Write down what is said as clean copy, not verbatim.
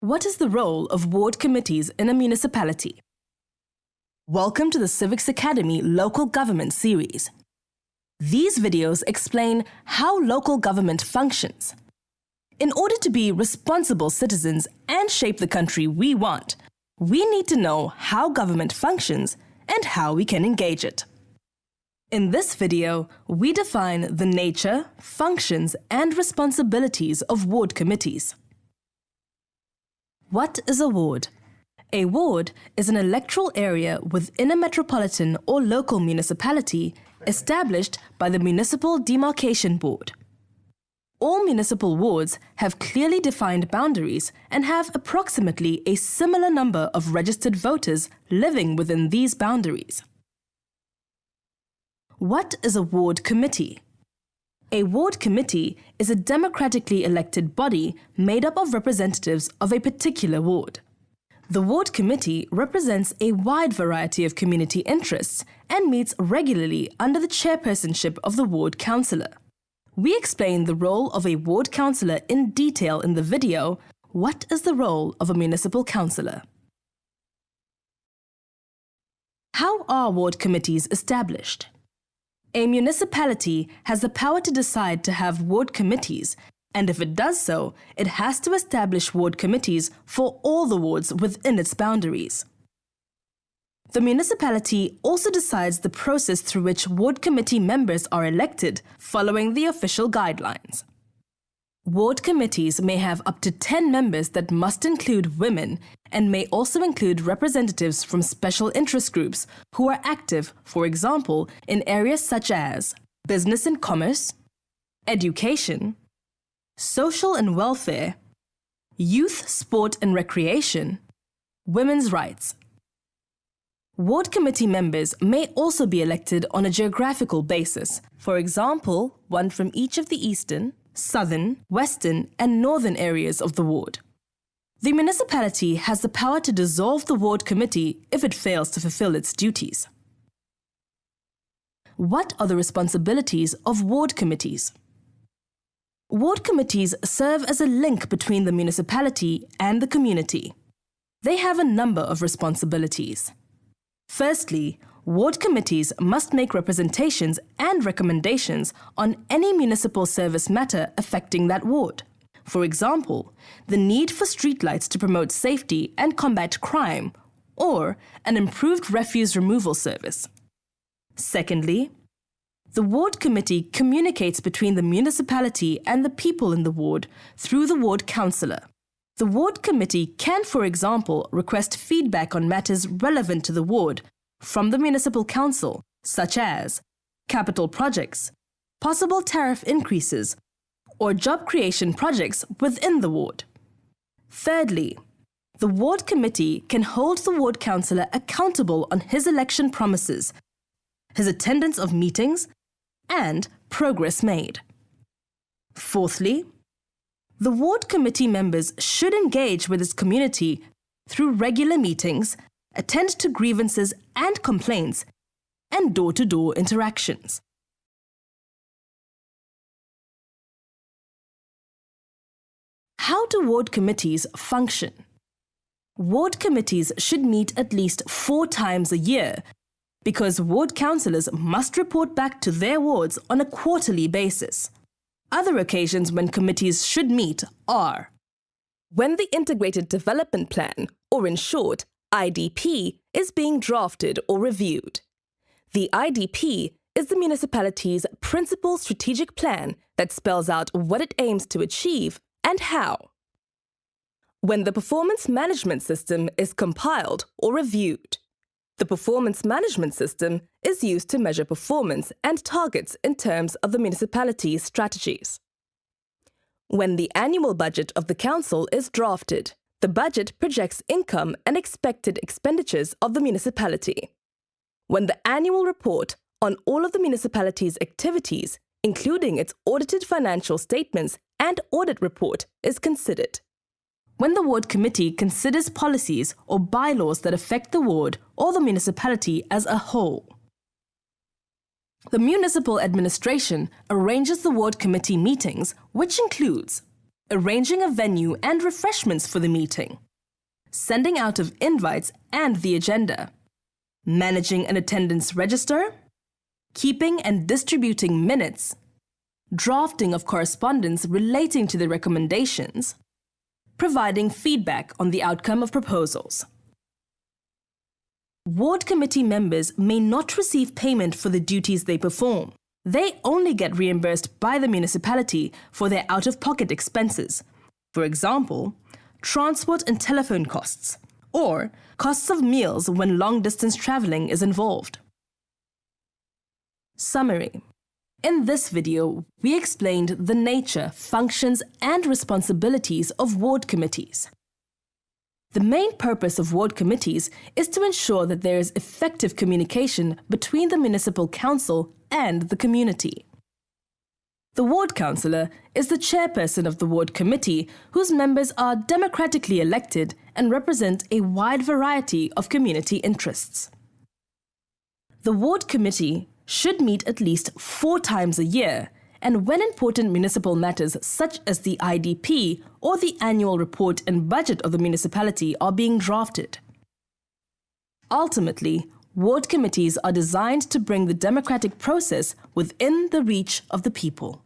What is the role of ward committees in a municipality? Welcome to the Civics Academy Local Government series. These videos explain how local government functions. In order to be responsible citizens and shape the country we want, we need to know how government functions and how we can engage it. In this video, we define the nature, functions, and responsibilities of ward committees. What is a ward? A ward is an electoral area within a metropolitan or local municipality established by the Municipal Demarcation Board. All municipal wards have clearly defined boundaries and have approximately a similar number of registered voters living within these boundaries. What is a ward committee? A ward committee is a democratically elected body made up of representatives of a particular ward. The ward committee represents a wide variety of community interests and meets regularly under the chairpersonship of the ward councillor. We explain the role of a ward councillor in detail in the video, What is the role of a municipal councillor? How are ward committees established? A municipality has the power to decide to have ward committees, and if it does so, it has to establish ward committees for all the wards within its boundaries. The municipality also decides the process through which ward committee members are elected following the official guidelines. Ward committees may have up to 10 members that must include women and may also include representatives from special interest groups who are active, for example, in areas such as business and commerce, education, social and welfare, youth, sport and recreation, women's rights. Ward committee members may also be elected on a geographical basis, for example, one from each of the eastern, southern, western, and northern areas of the ward. The municipality has the power to dissolve the ward committee if it fails to fulfill its duties. What are the responsibilities of ward committees? Ward committees serve as a link between the municipality and the community. They have a number of responsibilities. Firstly, ward committees must make representations and recommendations on any municipal service matter affecting that ward. For example, the need for streetlights to promote safety and combat crime, or an improved refuse removal service. Secondly, the ward committee communicates between the municipality and the people in the ward through the ward councillor. The ward committee can, for example, request feedback on matters relevant to the ward from the municipal council, such as capital projects, possible tariff increases, or job creation projects within the ward. Thirdly, the ward committee can hold the ward councillor accountable on his election promises, his attendance of meetings, and progress made. Fourthly, the ward committee members should engage with its community through regular meetings, attend to grievances and complaints, and door-to-door interactions. How do ward committees function? Ward committees should meet at least 4 times a year because ward councillors must report back to their wards on a quarterly basis. Other occasions when committees should meet are when the Integrated Development Plan, or in short, IDP, is being drafted or reviewed. The IDP is the municipality's principal strategic plan that spells out what it aims to achieve and how. When the Performance Management System is compiled or reviewed. The Performance Management System is used to measure performance and targets in terms of the municipality's strategies. When the annual budget of the council is drafted, the budget projects income and expected expenditures of the municipality. When the annual report on all of the municipality's activities, including its audited financial statements and audit report, is considered. When the ward committee considers policies or bylaws that affect the ward or the municipality as a whole. The municipal administration arranges the ward committee meetings, which includes arranging a venue and refreshments for the meeting, sending out of invites and the agenda, managing an attendance register, keeping and distributing minutes, drafting of correspondence relating to the recommendations, providing feedback on the outcome of proposals. Ward committee members may not receive payment for the duties they perform. They only get reimbursed by the municipality for their out-of-pocket expenses. For example, transport and telephone costs, or costs of meals when long-distance traveling is involved. Summary. In this video, we explained the nature, functions, and responsibilities of ward committees. The main purpose of ward committees is to ensure that there is effective communication between the municipal council and the community. The ward councillor is the chairperson of the ward committee, whose members are democratically elected and represent a wide variety of community interests. The ward committee should meet at least 4 times a year, and when important municipal matters such as the IDP or the annual report and budget of the municipality are being drafted. Ultimately, ward committees are designed to bring the democratic process within the reach of the people.